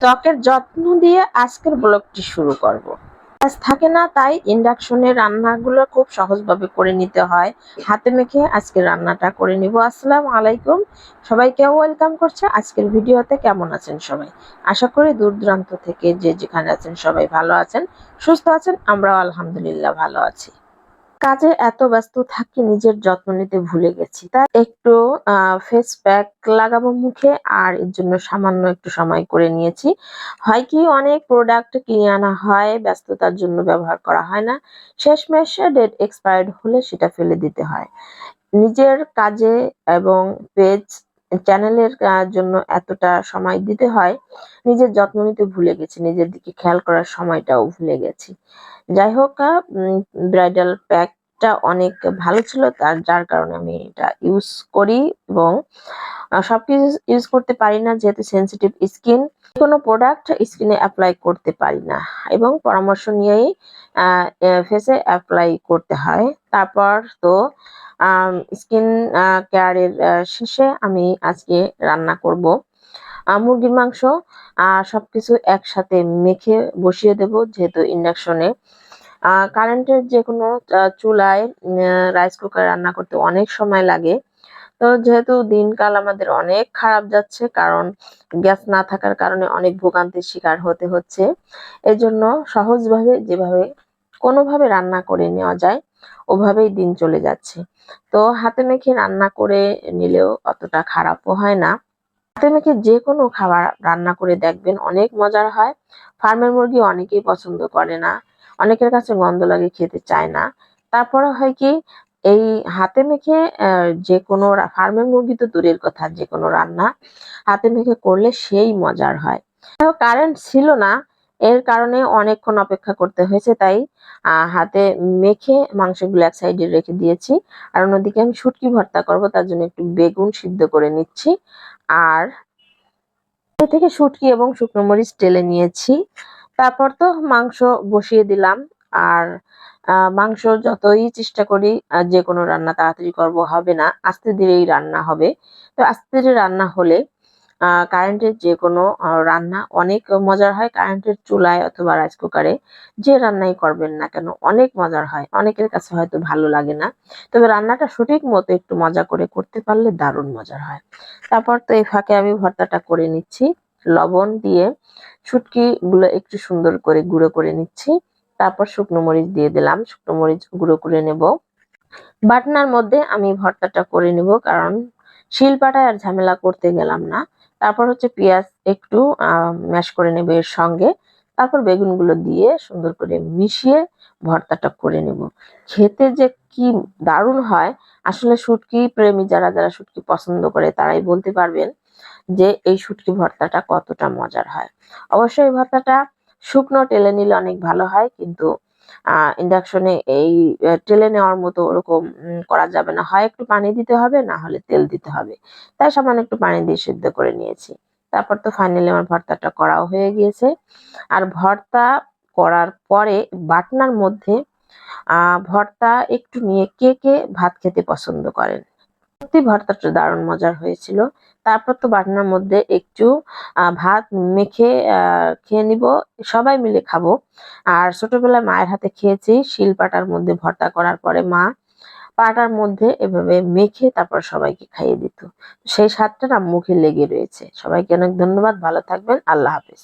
ত্বকের যত্ন দিয়ে আজকের ব্লগটি শুরু করব। কাজ থাকে না, তাই ইন্ডাকশনে রান্নাগুলো খুব সহজভাবে করে নিতে হয়। হাতে মেখে আজকের রান্নাটা করে নিব। আসসালামু আলাইকুম, সবাইকে ওয়েলকাম করছে আজকের ভিডিওতে। কেমন আছেন সবাই? আশা করি দূর দূরান্ত থেকে যে যেখানে আছেন সবাই ভালো আছেন, সুস্থ আছেন। আমরাও আলহামদুলিল্লাহ ভালো আছি। কাজে এত ব্যস্ত থাকি, নিজের যত্ন নিতে ভুলে গেছি। তাই একটু ফেস প্যাক লাগাবো মুখে, আর এর জন্য সামান্য একটু সময় করে নিয়েছি। হয় কি, অনেক প্রোডাক্ট কিনে আনা হয়, ব্যস্ততার জন্য ব্যবহার করা হয় না, শেষমেশ ডেট এক্সপায়ার্ড হলে সেটা ফেলে দিতে হয়। নিজের কাজে এবং পেজ চ্যানেলের জন্য এতটা সময় দিতে হয়, নিজের যত্ন নিতে ভুলে গেছি, নিজের দিকে খেয়াল করার সময়টাও ভুলে গেছি। যাই হোক, ব্রাইডাল প্যাকটা অনেক ভালো ছিল, যার কারণে আমি এটা ইউজ করি। এবং সবকিছু ইউজ করতে পারি না, যেহেতু সেনসিটিভ স্কিন। কোনো প্রোডাক্ট স্কিনে অ্যাপ্লাই করতে পারি না, এবং পরামর্শ নিয়েই ফেসে অ্যাপ্লাই করতে হয়। তারপর তো স্কিন কেয়ারের শেষে আমি আজকে রান্না করব মুরগির মাংস। সবকিছু একসাথে মেখে বসিয়ে দেব, যেহেতু ইন্ডাকশনে। কারেন্টের যে কোনো চুলায় রাইস কুকার রান্না করতে অনেক সময় লাগে। তো যেহেতু দিনকাল আমাদের অনেক খারাপ যাচ্ছে, কারণ গ্যাস না থাকার কারণে অনেক ভোগান্তির শিকার হতে হচ্ছে। এজন্য সহজভাবে যেভাবে কোনোভাবে রান্না করে নেওয়া যায় ওভাবেই দিন চলে যাচ্ছে। তো হাতে মেখে রান্না করে নিলেও অতটা খারাপও হয় না। হাতে মেখে যে কোনো খাবার রান্না করে দেখবেন, অনেক মজার হয়। ফার্মের মুরগি অনেকেই পছন্দ করে না, অনেকের কাছে গন্ধ লাগে, খেতে চায় না। তারপরে হয় কি, এই হাতে মেখে যে কোনো ফার্মের মুরগি তো দূরের কথা, যে কোনো রান্না হাতে মেখে করলে সেই মজার হয়। কারেন্ট ছিল না, এর কারণে অনেকক্ষণ অপেক্ষা করতে হয়েছে, তাই হাতে মেখে মাংসগুলো এক সাইডে রেখে দিয়েছি। আর অন্যদিকে আমি শুটকি ভর্তা করব, তার জন্য একটু বেগুন সিদ্ধ করে নিচ্ছি। আর এ থেকে শুটকি এবং শুকনো মরিচ টেলে নিয়েছি। তারপর তো মাংস বসিয়ে দিলাম। আর মাংস যতই চেষ্টা করি যে কোনো রান্না তাড়াতাড়ি করব, হবে না, আস্তে ধীরেই রান্না হবে। তো আস্তে ধীরে রান্না হলে কারেন্টের যে কোনো রান্না অনেক মজার হয়। কারেন্টের চুলায় অথবা রাইস কুকারে যে রান্নাই করবেন না কেন অনেক মজার হয়। অনেকের কাছে হয়তো ভালো লাগে না, তবে রান্নাটা সঠিক মতো একটু মজা করে করতে পারলে দারুণ মজার হয়। তারপর তো এই ফাঁকে আমি ভর্তাটা করে নিচ্ছি। লবণ দিয়ে শুটকি গুলো একটু সুন্দর করে গুঁড়ো করে নিচ্ছি। তারপর শুকনো মরিচ দিয়ে দিলাম, শুকনো মরিচ গুঁড়ো করে নেব। বাটনার মধ্যে আমি ভর্তাটা করে নিব, কারণ শিলপাটায় আর ঝামেলা করতে গেলাম না। তারপর হচ্ছে পেঁয়াজ একটু ম্যাশ করে নেব এর সঙ্গে। তারপর বেগুনগুলো দিয়ে সুন্দর করে মিশিয়ে ভর্তাটা করে নেব। খেতে যে কি দারুণ হয়! আসলে শুটকি প্রেমী যারা যারা শুটকি পছন্দ করে তারাই বলতে পারবেন যে এই শুটকি ভর্তাটা কতটা মজার হয়। অবশ্যই এই ভর্তাটা শুকনো টেলে নিলে অনেক ভালো হয়, কিন্তু ইন্ডাকশনে এই টেলে নেওয়ার মতো ওরকম করা যাবে না। হয় একটু পানি দিতে হবে, না হলে তেল দিতে হবে। তাই সামান্য একটু পানি দিয়ে সিদ্ধ করে নিয়েছি। তারপর তো ফাইনালি আমার ভর্তাটা করাও হয়ে গিয়েছে। আর ভর্তা করার পরে বাটনার মধ্যে ভর্তা একটু নিয়ে কে কে ভাত খেতে পছন্দ করেন। সত্যি ভর্তাটা দারুণ মজার হয়েছিল। তারপর তো বাটনার মধ্যে একটু ভাত মেখে খেয়ে নিব, সবাই মিলে খাবো। আর ছোটবেলায় মায়ের হাতে খেয়েছি, শিলপাটার মধ্যে ভর্তা করার পরে মা পাটার মধ্যে এভাবে মেখে তারপর সবাইকে খাইয়ে দিত। সেই স্বাদটা না মুখে লেগে রয়েছে। সবাইকে অনেক ধন্যবাদ, ভালো থাকবেন, আল্লাহ হাফেজ।